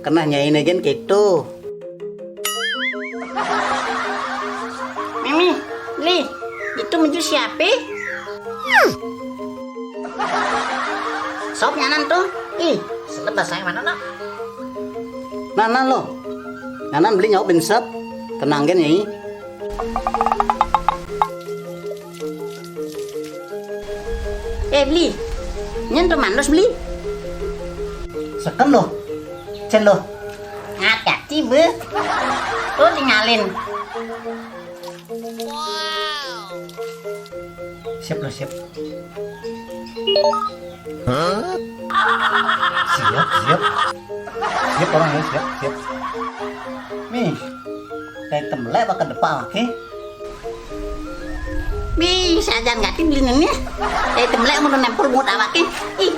kena nyain aja gitu. Mimi, Li, itu menuju siapa? Sop nyanan tuh. Ih, selebas saya mana nak? Nanan lo, nanan beli nyawa bensep, tenang kan nyai. Beli, nyen tuh manus beli. Seken lo, cen lo. Hati-hati be. Tuh tinggalin. Siap lo, siap. Siap, siap. Siap orang ya, siap, siap. Nih, kayak temlek bakal depan, oke? Bisa jangan ngatin beli nenya. Temlek mau nempel muat awak ke. Ih,